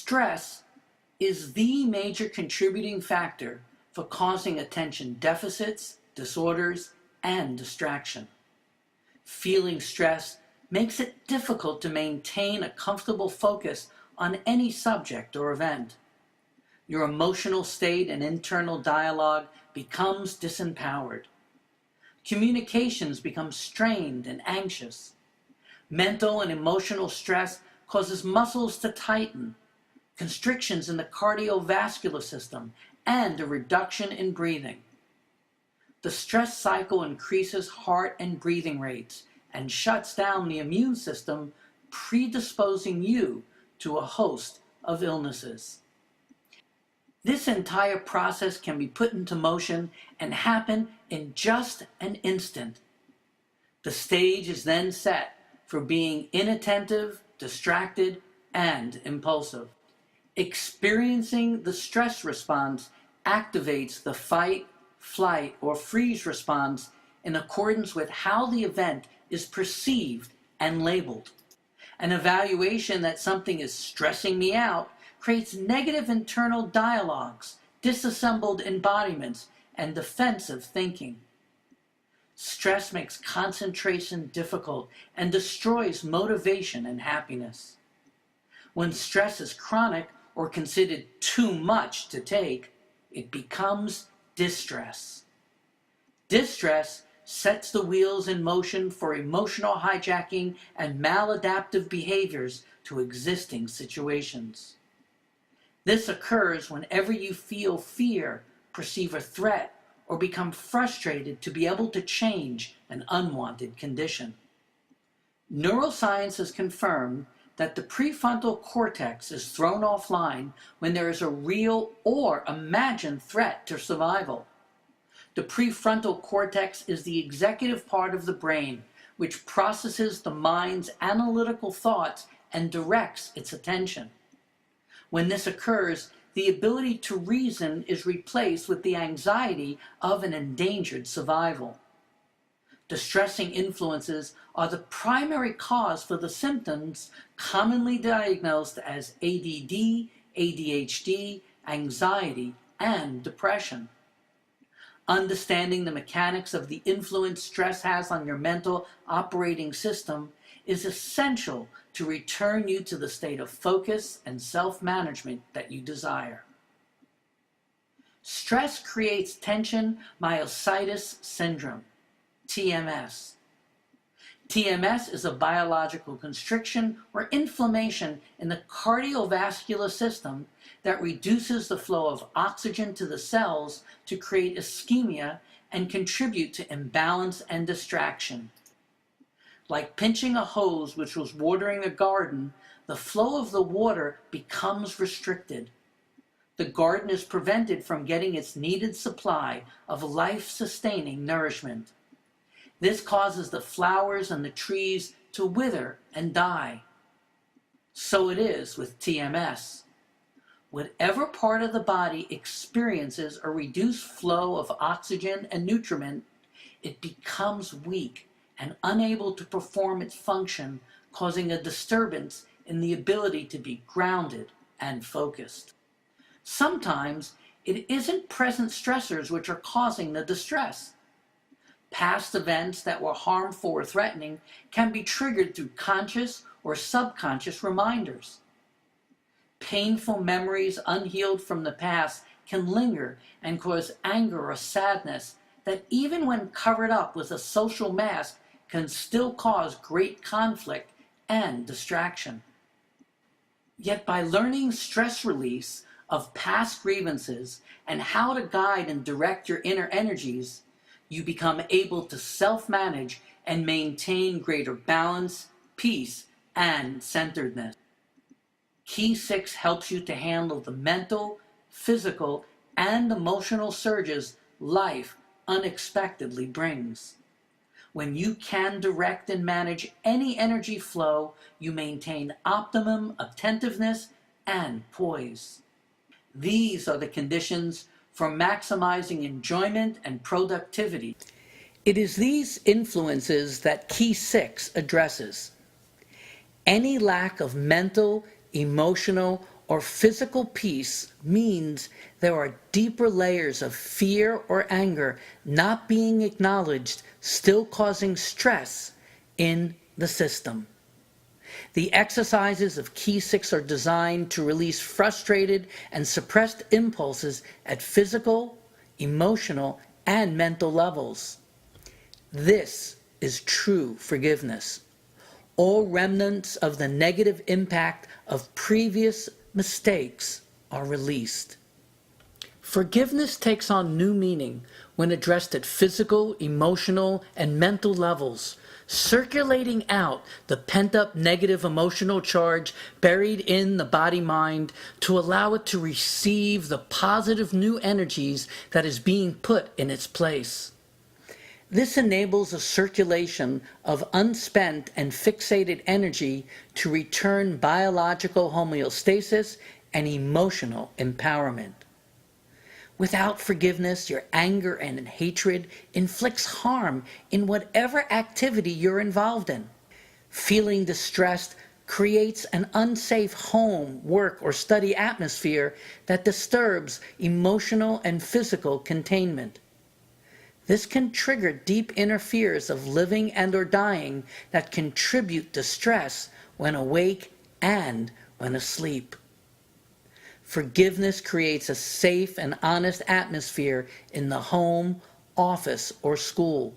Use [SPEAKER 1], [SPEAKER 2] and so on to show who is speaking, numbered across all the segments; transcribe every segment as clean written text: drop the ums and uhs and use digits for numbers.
[SPEAKER 1] Stress is the major contributing factor for causing attention deficits, disorders, and distraction. Feeling stressed makes it difficult to maintain a comfortable focus on any subject or event. Your emotional state and internal dialogue becomes disempowered. Communications become strained and anxious. Mental and emotional stress causes muscles to tighten, constrictions in the cardiovascular system, and a reduction in breathing. The stress cycle increases heart and breathing rates and shuts down the immune system, predisposing you to a host of illnesses. This entire process can be put into motion and happen in just an instant. The stage is then set for being inattentive, distracted, and impulsive. Experiencing the stress response activates the fight, flight, or freeze response in accordance with how the event is perceived and labeled. An evaluation that something is stressing me out creates negative internal dialogues, disassembled embodiments, and defensive thinking. Stress makes concentration difficult and destroys motivation and happiness. When stress is chronic or considered too much to take, it becomes distress. Distress sets the wheels in motion for emotional hijacking and maladaptive behaviors to existing situations. This occurs whenever you feel fear, perceive a threat, or become frustrated to be able to change an unwanted condition. Neuroscience has confirmed that the prefrontal cortex is thrown offline when there is a real or imagined threat to survival. The prefrontal cortex is the executive part of the brain, which processes the mind's analytical thoughts and directs its attention. When this occurs, the ability to reason is replaced with the anxiety of an endangered survival. Distressing influences are the primary cause for the symptoms commonly diagnosed as ADD, ADHD, anxiety, and depression. Understanding the mechanics of the influence stress has on your mental operating system is essential to return you to the state of focus and self-management that you desire. Stress creates tension myositis syndrome, TMS. TMS is a biological constriction or inflammation in the cardiovascular system that reduces the flow of oxygen to the cells to create ischemia and contribute to imbalance and distraction. Like pinching a hose which was watering a garden, the flow of the water becomes restricted. The garden is prevented from getting its needed supply of life-sustaining nourishment. This causes the flowers and the trees to wither and die. So it is with TMS. Whatever part of the body experiences a reduced flow of oxygen and nutriment, it becomes weak and unable to perform its function, causing a disturbance in the ability to be grounded and focused. Sometimes it isn't present stressors which are causing the distress. Past events that were harmful or threatening can be triggered through conscious or subconscious reminders. Painful memories unhealed from the past can linger and cause anger or sadness that, even when covered up with a social mask, can still cause great conflict and distraction. Yet by learning stress release of past grievances and how to guide and direct your inner energies, you become able to self-manage and maintain greater balance, peace, and centeredness. Key 6 helps you to handle the mental, physical, and emotional surges life unexpectedly brings. When you can direct and manage any energy flow, you maintain optimum attentiveness and poise. These are the conditions for maximizing enjoyment and productivity. It is these influences that Key 6 addresses. Any lack of mental, emotional, or physical peace means there are deeper layers of fear or anger not being acknowledged, still causing stress in the system. The exercises of Key 6 are designed to release frustrated and suppressed impulses at physical, emotional, and mental levels. This is true forgiveness. All remnants of the negative impact of previous mistakes are released. Forgiveness takes on new meaning when addressed at physical, emotional, and mental levels, circulating out the pent-up negative emotional charge buried in the body-mind to allow it to receive the positive new energies that is being put in its place. This enables a circulation of unspent and fixated energy to return biological homeostasis and emotional empowerment. Without forgiveness, your anger and hatred inflicts harm in whatever activity you're involved in. Feeling distressed creates an unsafe home, work, or study atmosphere that disturbs emotional and physical containment. This can trigger deep inner fears of living and or dying that contribute to stress when awake and when asleep. Forgiveness creates a safe and honest atmosphere in the home, office, or school.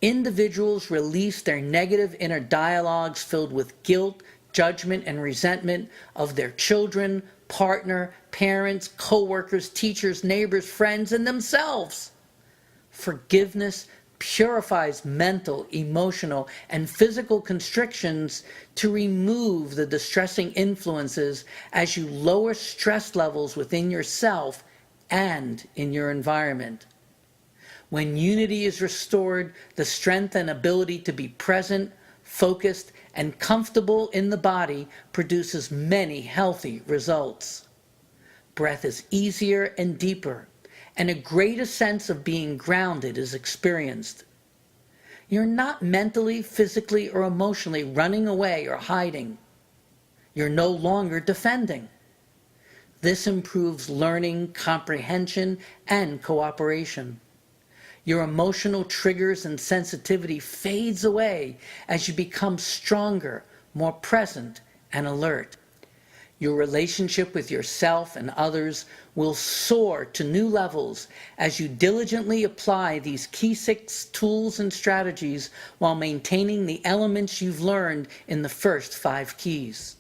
[SPEAKER 1] Individuals release their negative inner dialogues filled with guilt, judgment, and resentment of their children, partner, parents, co-workers, teachers, neighbors, friends, and themselves. Forgiveness purifies mental, emotional, and physical constrictions to remove the distressing influences as you lower stress levels within yourself and in your environment. When unity is restored, the strength and ability to be present, focused, and comfortable in the body produces many healthy results. Breath is easier and deeper, and a greater sense of being grounded is experienced. You're not mentally, physically, or emotionally running away or hiding. You're no longer defending. This improves learning, comprehension, and cooperation. Your emotional triggers and sensitivity fades away as you become stronger, more present, and alert. Your relationship with yourself and others will soar to new levels as you diligently apply these Key 6 tools and strategies while maintaining the elements you've learned in the first 5 keys.